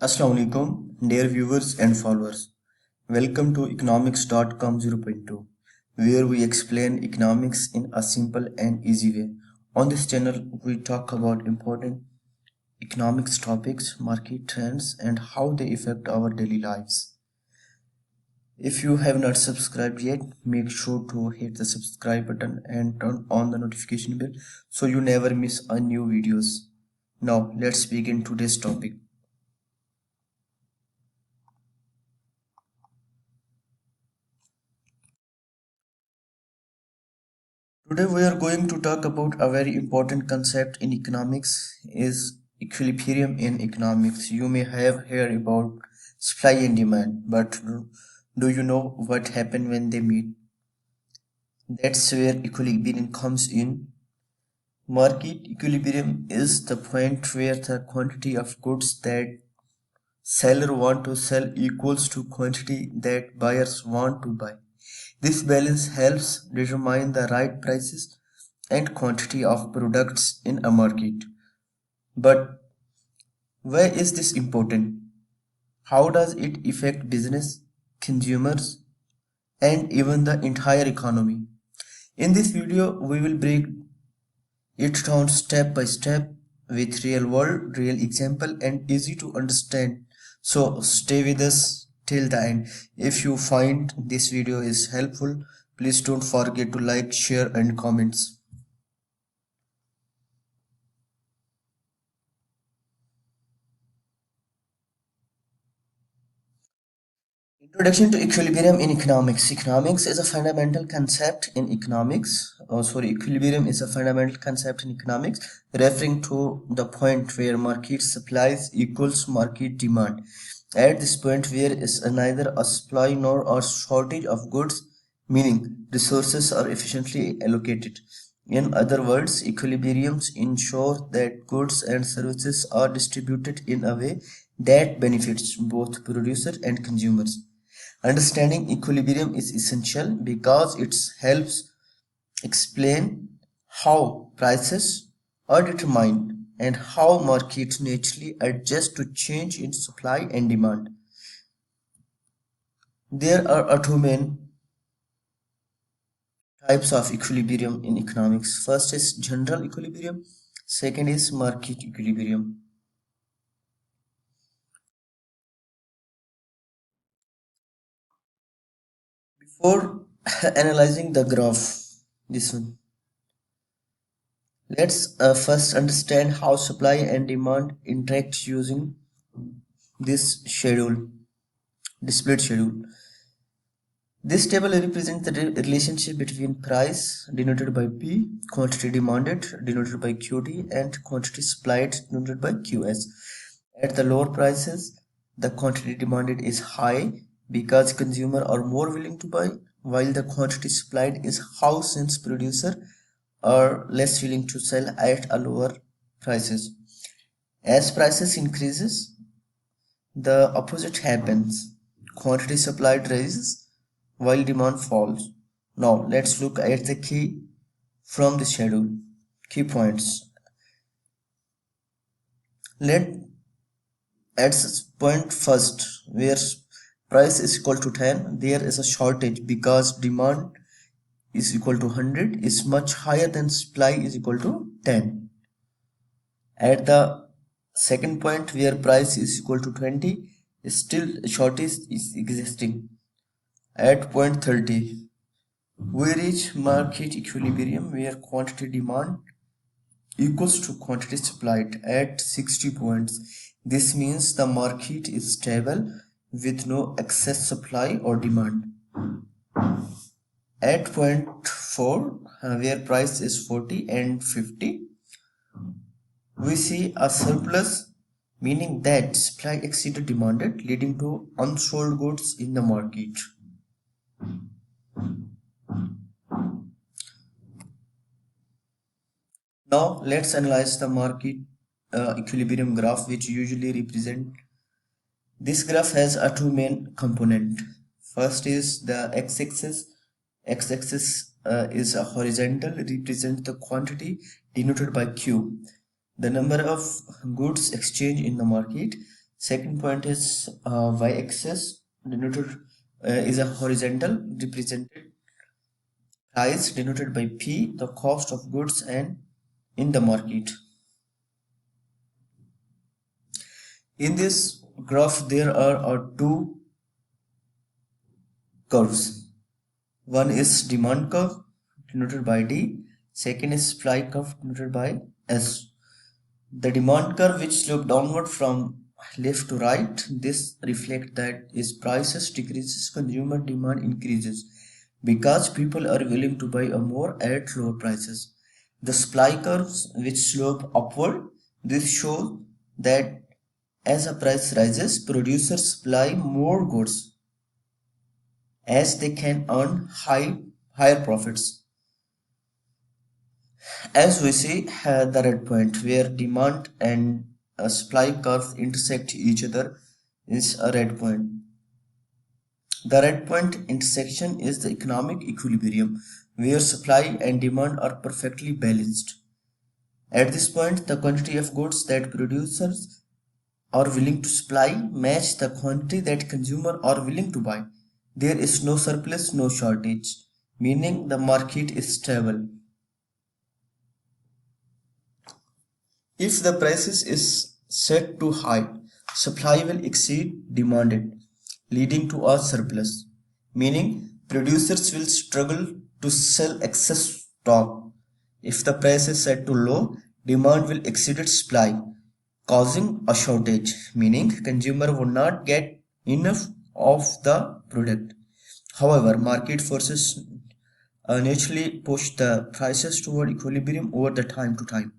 Assalamu alaikum, dear viewers and followers. Welcome to economics.com 0.2, where we explain economics in a simple and easy way. On this channel, we talk about important economics topics, market trends, and how they affect our daily lives. If you have not subscribed yet, make sure to hit the subscribe button and turn on the notification bell so you never miss a new videos. Now, let's begin today's topic. Today we are going to talk about a very important concept in economics is equilibrium in economics. You may have heard about supply and demand, but do you know what happens when they meet? That's where equilibrium comes in. Market equilibrium is the point where the quantity of goods that seller want to sell equals to quantity that buyers want to buy. This balance helps determine the right prices and quantity of products in a market. But why is this important? How does it affect business, consumers, and even the entire economy? In this video, we will break it down step by step with real world, real example, and easy to understand. So stay with us till the end. If you find this video is helpful, please don't forget to like, share, and comments. Introduction to equilibrium in economics. Economics is a fundamental concept in economics. Equilibrium is a fundamental concept in economics, referring to the point where market supplies equals market demand. At this point, where is neither a supply nor a shortage of goods, meaning resources are efficiently allocated. In other words, equilibriums ensure that goods and services are distributed in a way that benefits both producers and consumers. Understanding equilibrium is essential because it helps explain how prices are determined and how markets naturally adjust to change in supply and demand. There are two main types of equilibrium in economics. First is general equilibrium, second is market equilibrium. Before analyzing the graph, this one, let's first understand how supply and demand interact using this displayed schedule. This table represents the relationship between price denoted by P, quantity demanded denoted by QD, and quantity supplied denoted by QS. At the lower prices, the quantity demanded is high because consumers are more willing to buy, while the quantity supplied is high since producers are less willing to sell at a lower prices. As prices increases, the opposite happens. Quantity supplied rises while demand falls. Now let's look at the key from the schedule. Key points. Let at point first where price is equal to 10, there is a shortage because demand is equal to 100 is much higher than supply is equal to 10. At the second point where price is equal to 20, still shortage is existing. At point 30, we reach market equilibrium where quantity demand equals to quantity supplied at 60 points. This means the market is stable with no excess supply or demand. At point 4, where price is 40 and 50, we see a surplus, meaning that supply exceeded demanded, leading to unsold goods in the market. Now let's analyze the market equilibrium graph, which usually represent. This graph has a two main component. First is the x-axis. X-axis is a horizontal, represent the quantity denoted by Q, the number of goods exchanged in the market. Second point is y-axis denoted is a horizontal represented price denoted by P, the cost of goods and in the market. In this graph, there are two curves. One is demand curve denoted by D. Second is supply curve denoted by S. The demand curve which slope downward from left to right, this reflects that as prices decreases, consumer demand increases because people are willing to buy a more at lower prices. The supply curves which slope upward, this shows that as a price rises, producers supply more goods as they can earn higher profits. As we see the red point where demand and supply curves intersect each other is a red point. The red point intersection is the economic equilibrium where supply and demand are perfectly balanced. At this point, the quantity of goods that producers are willing to supply match the quantity that consumers are willing to buy. There is no surplus, no shortage, meaning the market is stable. If the prices is set too high, supply will exceed demanded, leading to a surplus, meaning producers will struggle to sell excess stock. If the price is set too low, demand will exceed its supply, causing a shortage, meaning consumer would not get enough of the product. However, market forces naturally push the prices toward equilibrium over the time to time,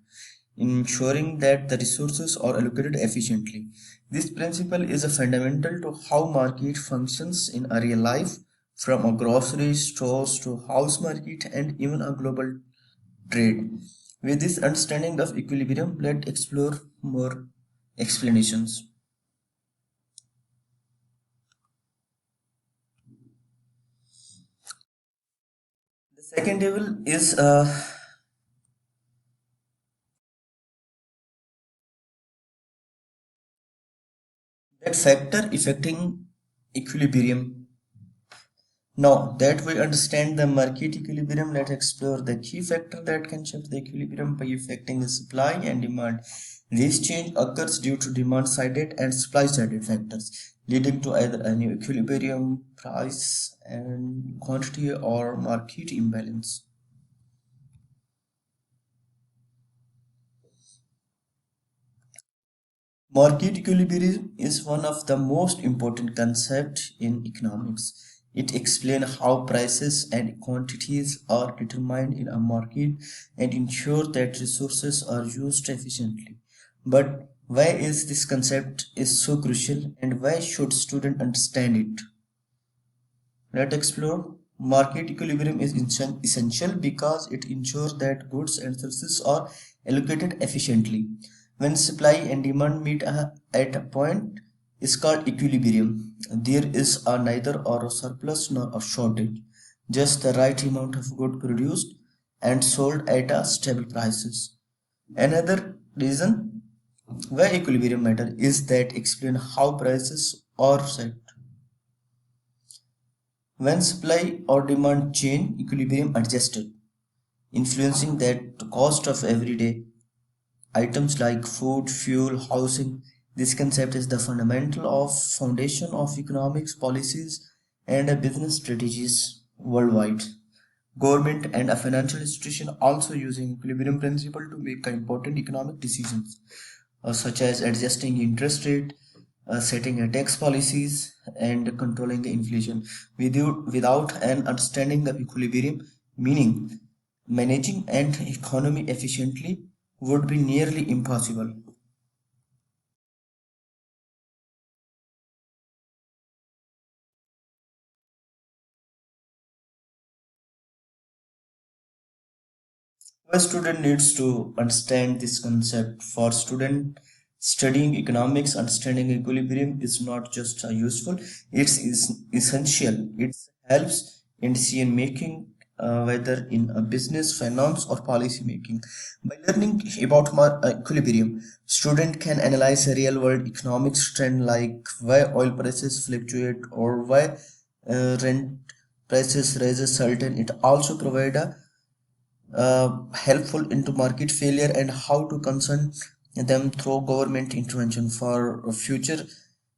ensuring that the resources are allocated efficiently. This principle is a fundamental to how market functions in a real life, from a grocery stores to house market and even a global trade. With this understanding of equilibrium, let's explore more explanations. The second level is that factor affecting equilibrium. Now that we understand the market equilibrium, let's explore the key factor that can shift the equilibrium by affecting the supply and demand. This change occurs due to demand-sided and supply-sided factors, leading to either a new equilibrium, price and quantity, or market imbalance. Market equilibrium is one of the most important concepts in economics. It explains how prices and quantities are determined in a market and ensure that resources are used efficiently. But why is this concept is so crucial and why should students understand it? Let's explore. Market equilibrium is essential because it ensures that goods and services are allocated efficiently. When supply and demand meet at a point is called equilibrium. There is a neither or a surplus nor a shortage, just the right amount of good produced and sold at a stable prices. Another reason why equilibrium matter is that explain how prices are set. When supply or demand change, equilibrium adjusted, influencing that the cost of everyday items like food, fuel, housing. This concept is the fundamental of foundation of economics policies and business strategies worldwide. Government and a financial institution also using equilibrium principle to make important economic decisions, such as adjusting interest rate, setting a tax policies, and controlling the inflation. Without an understanding of equilibrium, meaning managing an economy efficiently, would be nearly impossible. A student needs to understand this concept. For student studying economics, understanding equilibrium is not just useful; it's is essential. It helps in decision making, whether in a business, finance, or policy making. By learning about equilibrium, student can analyze a real-world economics trend like why oil prices fluctuate or why rent prices rises certain. It also provide a helpful into market failure and how to concern them through government intervention for future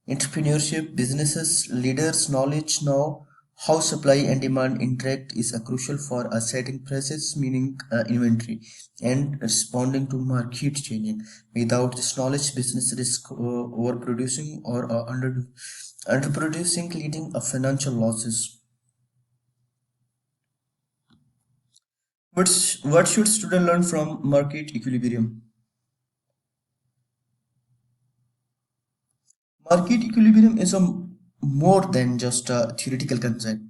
entrepreneurship businesses leaders knowledge now how supply and demand interact is a crucial for setting prices meaning inventory and responding to market changing without this knowledge business risk overproducing or underproducing leading a financial losses. What should student learn from market equilibrium? Market equilibrium is more than just a theoretical concept.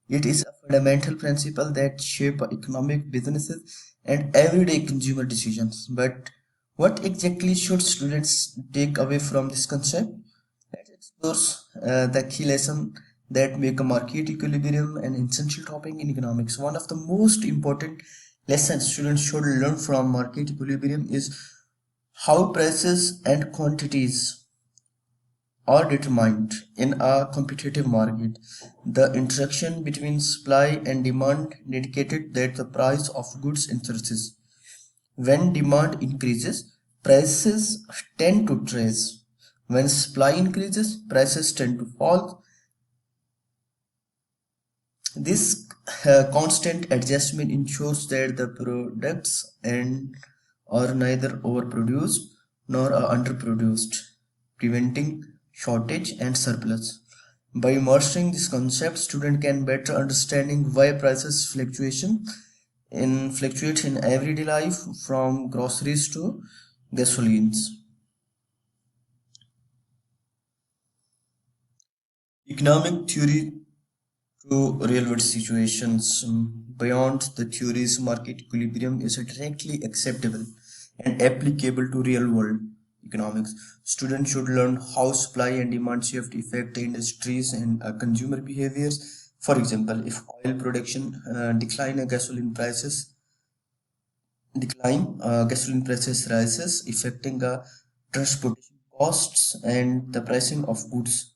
It is a fundamental principle that shape economic businesses and everyday consumer decisions. But what exactly should students take away from this concept? Let's explore the key lesson that make a market equilibrium an essential topic in economics. One of the most important lessons students should learn from market equilibrium is how prices and quantities are determined in a competitive market. The interaction between supply and demand indicated that the price of goods increases. When demand increases, prices tend to rise. When supply increases, prices tend to fall. This constant adjustment ensures that the products and are neither overproduced nor are underproduced, preventing shortage and surplus. By mastering this concept, student can better understanding why prices fluctuate in everyday life from groceries to gasolines. Economic theory to real-world situations beyond the theories market equilibrium is directly acceptable and applicable to real-world economics. Students should learn how supply and demand shift affect the industries and consumer behaviors. For example, if oil production gasoline prices rises, affecting transportation costs and the pricing of goods.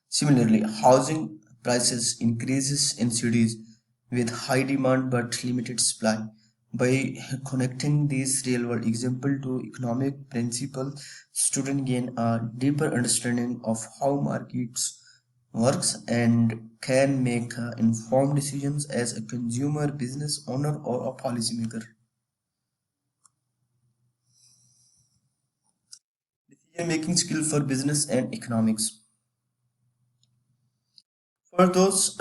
Similarly, housing prices increases in cities with high demand but limited supply. By connecting these real-world example to economic principle, students gain a deeper understanding of how markets works and can make informed decisions as a consumer, business owner, or a policymaker. Decision-making skill for business and economics. For those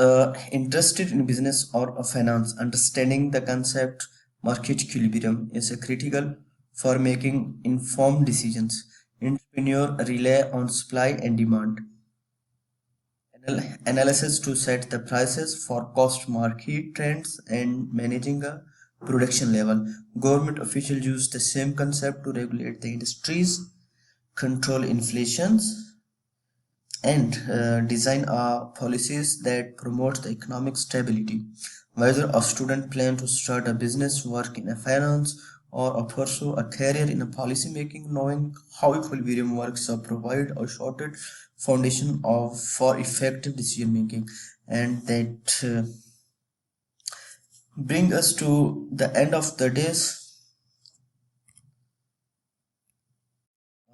interested in business or finance, understanding the concept market equilibrium is critical for making informed decisions. Entrepreneurs rely on supply and demand analysis to set the prices, forecast market trends, and managing a production level. Government officials use the same concept to regulate the industries, control inflations, and design policies that promote the economic stability. Whether a student plan to start a business, work in a finance, or pursue a career in a policy making, knowing how equilibrium works provide a shorter foundation for effective decision making. And that bring us to the end of the days.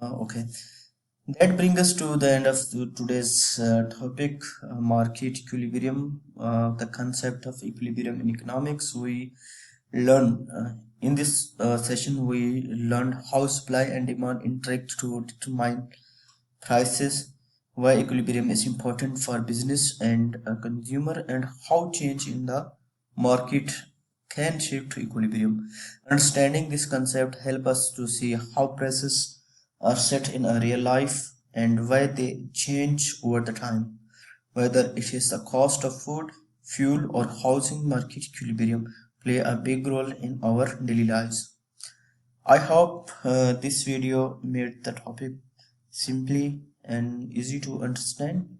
Okay. That brings us to the end of today's topic, market equilibrium, the concept of equilibrium in economics. We learn in this session we learned how supply and demand interact to determine prices, why equilibrium is important for business and a consumer, and how change in the market can shape to equilibrium. Understanding this concept help us to see how prices are set in a real life and why they change over the time. Whether it is the cost of food, fuel, or housing, market equilibrium play a big role in our daily lives. I hope this video made the topic simply and easy to understand.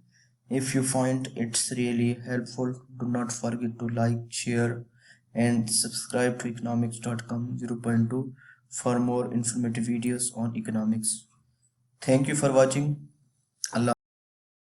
If you find it's really helpful, do not forget to like, share, and subscribe to economics.com 0.2 for more informative videos on economics. Thank you for watching. Allah